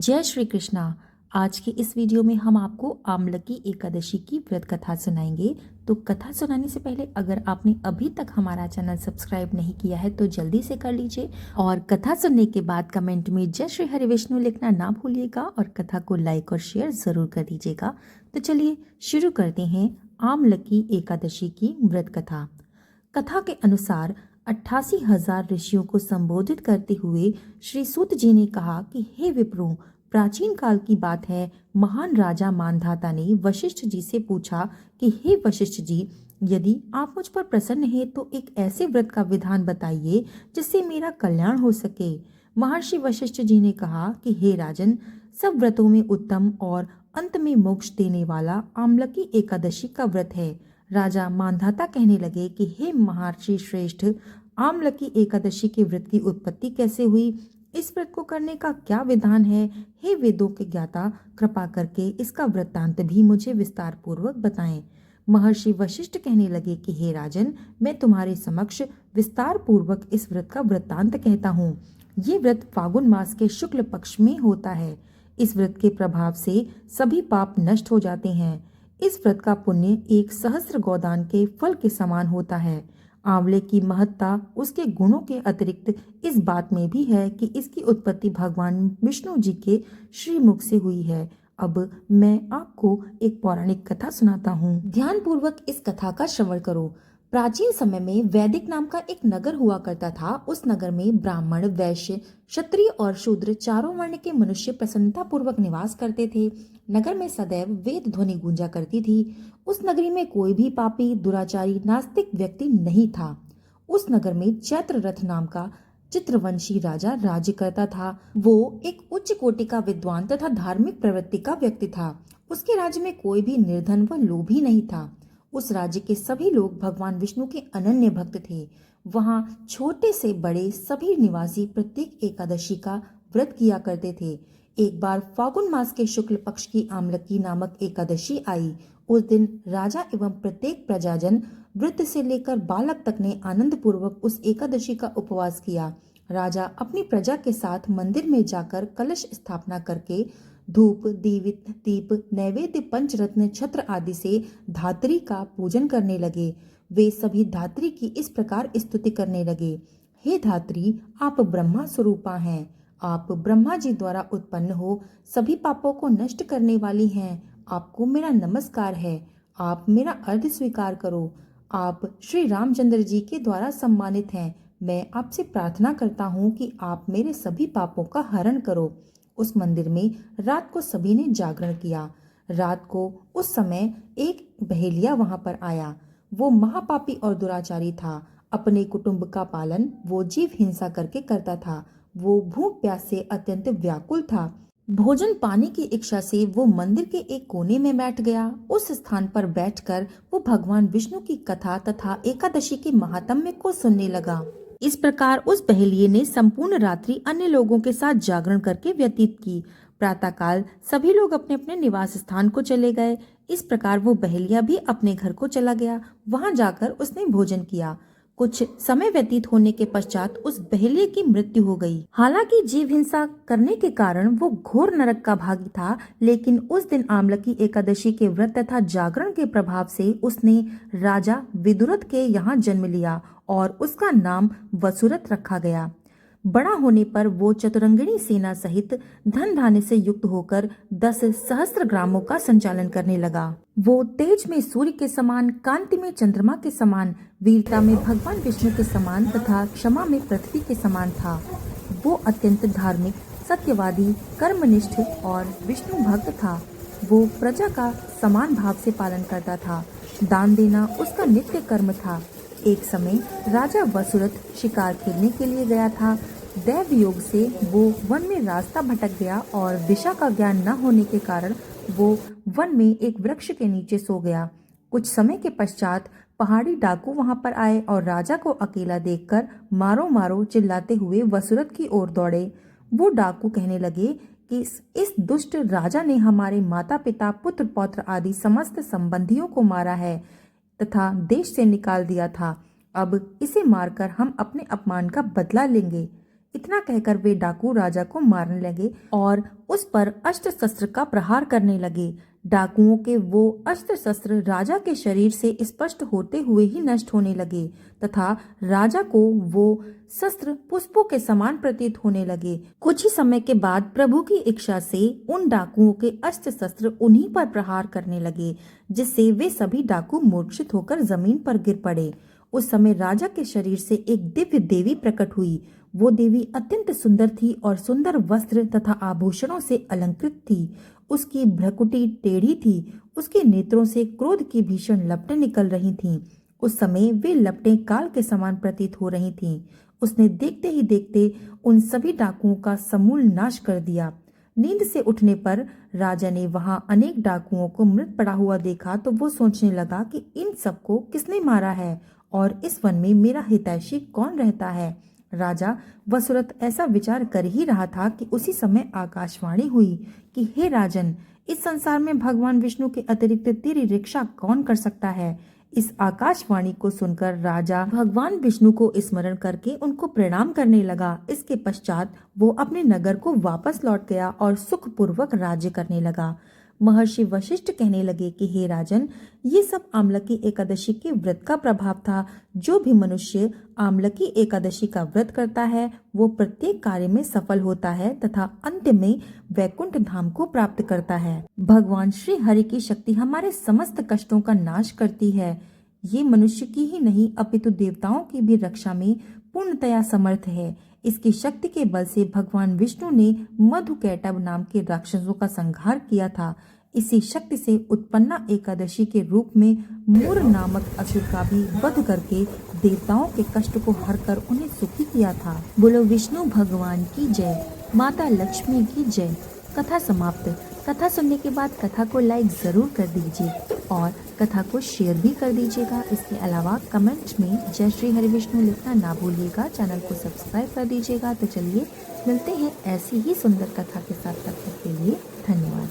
जय श्री कृष्णा। आज के इस वीडियो में हम आपको आमलकी एकादशी की व्रत कथा सुनाएंगे। तो कथा सुनाने से पहले अगर आपने अभी तक हमारा चैनल सब्सक्राइब नहीं किया है तो जल्दी से कर लीजिए और कथा सुनने के बाद कमेंट में जय श्री हरि विष्णु लिखना ना भूलिएगा और कथा को लाइक और शेयर जरूर कर दीजिएगा। तो चलिए शुरू करते हैं आमलकी एकादशी की व्रत कथा। कथा के अनुसार 88,000 ऋषियों को संबोधित करते हुए श्री सूत जी ने कहा कि हे विप्रों, प्राचीन काल की बात है, महान राजा मानधाता ने वशिष्ठ जी से पूछा कि हे वशिष्ठ जी, यदि आप मुझ पर प्रसन्न हैं तो एक ऐसे व्रत का विधान बताइए जिससे मेरा कल्याण हो सके। महर्षि वशिष्ठ जी ने कहा कि हे राजन, सब व्रतों में उत्तम और अंत में मोक्ष देने वाला आमलकी एकादशी का व्रत है। राजा मानधाता कहने लगे कि हे महर्षि श्रेष्ठ, आमलकी एकादशी के व्रत की उत्पत्ति कैसे हुई, इस व्रत को करने का क्या विधान है। हे वेदों के ज्ञाता, कृपा करके इसका वृत्तांत भी मुझे विस्तार पूर्वक बताएं। महर्षि वशिष्ठ कहने लगे कि हे राजन, मैं तुम्हारे समक्ष विस्तार पूर्वक इस व्रत का वृत्तांत कहता हूँ। ये व्रत फागुन मास के शुक्ल पक्ष में होता है। इस व्रत के प्रभाव से सभी पाप नष्ट हो जाते हैं। इस व्रत का पुण्य एक सहस्त्र गोदान के फल के समान होता है। आंवले की महत्ता उसके गुणों के अतिरिक्त इस बात में भी है कि इसकी उत्पत्ति भगवान विष्णु जी के श्रीमुख से हुई है। अब मैं आपको एक पौराणिक कथा सुनाता हूँ। ध्यान पूर्वक इस कथा का श्रवण करो। प्राचीन समय में वैदिक नाम का एक नगर हुआ करता था। उस नगर में ब्राह्मण, वैश्य, क्षत्रिय और शूद्र चारों वर्ण के मनुष्य प्रसन्नता पूर्वक निवास करते थे। नगर में सदैव वेद ध्वनि गूंजा करती थी। उस नगरी में कोई भी पापी, दुराचारी, नास्तिक व्यक्ति नहीं था। उस नगर में चैत्र रथ नाम का चित्रवंशी राजा राज्य करता था। वो एक उच्च कोटि का विद्वान तथा धार्मिक प्रवृत्ति का व्यक्ति था। उसके राज्य में कोई भी निर्धन व लोभी नहीं था। उस राज्य के सभी लोग भगवान विष्णु के अनन्य भक्त थे। वहाँ छोटे से बड़े सभी निवासी प्रत्येक एकादशी का व्रत किया करते थे। एक बार फागुन मास के शुक्ल पक्ष की आमलकी नामक एकादशी आई। उस दिन राजा एवं प्रत्येक प्रजाजन, वृद्ध से लेकर बालक तक ने आनंद पूर्वक उस एकादशी का उपवास किया। राजा अपनी प्रजा के साथ मंदिर में जाकर कलश स्थापना करके धूप, दीप, नैवेद्य, पंचरत्न, छत्र आदि से धात्री का पूजन करने लगे। वे सभी धात्री की इस प्रकार स्तुति करने लगे। हे धात्री, आप ब्रह्मा स्वरूपा हैं। आप ब्रह्मा जी द्वारा उत्पन्न हो सभी पापों को नष्ट करने वाली हैं। आपको मेरा नमस्कार है। आप मेरा अर्घ स्वीकार करो। आप श्री रामचंद्र जी के द्वारा सम्मानित हैं। मैं आपसे प्रार्थना करता हूँ कि आप मेरे सभी पापों का हरण करो। उस मंदिर में रात को सभी ने जागरण किया। रात को उस समय एक बहेलिया वहां पर आया। वो महापापी और दुराचारी था। अपने कुटुंब का पालन वो जीव हिंसा करके करता था। वो भूख प्यास से अत्यंत व्याकुल था। भोजन पाने की इच्छा से वो मंदिर के एक कोने में बैठ गया। उस स्थान पर बैठकर वो भगवान विष्णु की कथा तथा एकादशी के महात्म्य को सुनने लगा। इस प्रकार उस बहेलिये ने संपूर्ण रात्रि अन्य लोगों के साथ जागरण करके व्यतीत की। प्रातःकाल सभी लोग अपने अपने निवास स्थान को चले गए। इस प्रकार वो बहेलिया भी अपने घर को चला गया। वहां जाकर उसने भोजन किया। कुछ समय व्यतीत होने के पश्चात उस बहेलिये की मृत्यु हो गई। हालांकि जीव हिंसा करने के कारण वो घोर नरक का भागी था, लेकिन उस दिन आमलकी एकादशी के व्रत तथा जागरण के प्रभाव से उसने राजा विदुरथ के यहाँ जन्म लिया और उसका नाम वसुरथ रखा गया। बड़ा होने पर वो चतुरंगिणी सेना सहित धन धान्य से युक्त होकर 10 सहस्त्र ग्रामों का संचालन करने लगा। वो तेज में सूर्य के समान, कांति में चंद्रमा के समान, वीरता में भगवान विष्णु के समान तथा क्षमा में पृथ्वी के समान था। वो अत्यंत धार्मिक, सत्यवादी, कर्मनिष्ठ और विष्णु भक्त था। वो प्रजा का समान भाव से पालन करता था। दान देना उसका नित्य कर्म था। एक समय राजा वसुरथ शिकार खेलने के लिए गया था। दैव योग से वो वन में रास्ता भटक गया और दिशा का ज्ञान न होने के कारण वो वन में एक वृक्ष के नीचे सो गया। कुछ समय के पश्चात पहाड़ी डाकू वहां पर आए और राजा को अकेला देखकर मारो मारो चिल्लाते हुए वसुरथ की ओर दौड़े। वो डाकू कहने लगे कि इस दुष्ट राजा ने हमारे माता पिता, पुत्र पौत्र आदि समस्त संबंधियों को मारा है तथा देश से निकाल दिया था। अब इसे मारकर हम अपने अपमान का बदला लेंगे। इतना कहकर वे डाकू राजा को मारने लगे और उस पर अस्त्र शस्त्र का प्रहार करने लगे। डाकुओं के वो अस्त्र शस्त्र राजा के शरीर से स्पष्ट होते हुए ही नष्ट होने लगे तथा राजा को वो शस्त्र पुष्पों के समान प्रतीत होने लगे। कुछ ही समय के बाद प्रभु की इच्छा से उन डाकुओं के अस्त्र शस्त्र उन्हीं पर प्रहार करने लगे, जिससे वे सभी डाकू मूर्छित होकर जमीन पर गिर पड़े। उस समय राजा के शरीर से एक दिव्य देवी प्रकट हुई। वो देवी अत्यंत सुंदर थी और सुंदर वस्त्र तथा आभूषणों से अलंकृत थी। उसकी भ्रुकुटी टेढ़ी थी। उसके नेत्रों से क्रोध की भीषण लपटें निकल रही थीं। उस समय वे लपटें काल के समान प्रतीत हो रही थीं। उसने देखते ही देखते उन सभी डाकुओं का समूल नाश कर दिया। नींद से उठने पर राजा ने वहां अनेक डाकुओं को मृत पड़ा हुआ देखा तो वो सोचने लगा कि इन सबको किसने मारा है और इस वन में मेरा हितैषी कौन रहता है। राजा वसुरथ ऐसा विचार कर ही रहा था कि उसी समय आकाशवाणी हुई कि हे राजन, इस संसार में भगवान विष्णु के अतिरिक्त तेरी रक्षा कौन कर सकता है। इस आकाशवाणी को सुनकर राजा भगवान विष्णु को स्मरण करके उनको प्रणाम करने लगा। इसके पश्चात वो अपने नगर को वापस लौट गया और सुखपूर्वक राज्य करने लगा। महर्षि वशिष्ठ कहने लगे कि हे राजन, ये सब आमलकी एकादशी के व्रत का प्रभाव था। जो भी मनुष्य आमलकी एकादशी का व्रत करता है वो प्रत्येक कार्य में सफल होता है तथा अंत में वैकुंठ धाम को प्राप्त करता है। भगवान श्री हरि की शक्ति हमारे समस्त कष्टों का नाश करती है। ये मनुष्य की ही नहीं अपितु देवताओं की भी रक्षा में पूर्णतया समर्थ है। इसकी शक्ति के बल से भगवान विष्णु ने मधुकैटभ नाम के राक्षसों का संहार किया था। इसी शक्ति से उत्पन्ना एकादशी के रूप में मूर नामक असुर का भी वध करके देवताओं के कष्ट को हरकर उन्हें सुखी किया था। बोलो विष्णु भगवान की जय, माता लक्ष्मी की जय। कथा समाप्त। कथा सुनने के बाद कथा को लाइक जरूर कर दीजिए और कथा को शेयर भी कर दीजिएगा। इसके अलावा कमेंट में जय श्री हरि विष्णु लिखना ना भूलिएगा। चैनल को सब्सक्राइब कर दीजिएगा। तो चलिए मिलते हैं ऐसी ही सुंदर कथा के साथ। तब तक के लिए धन्यवाद।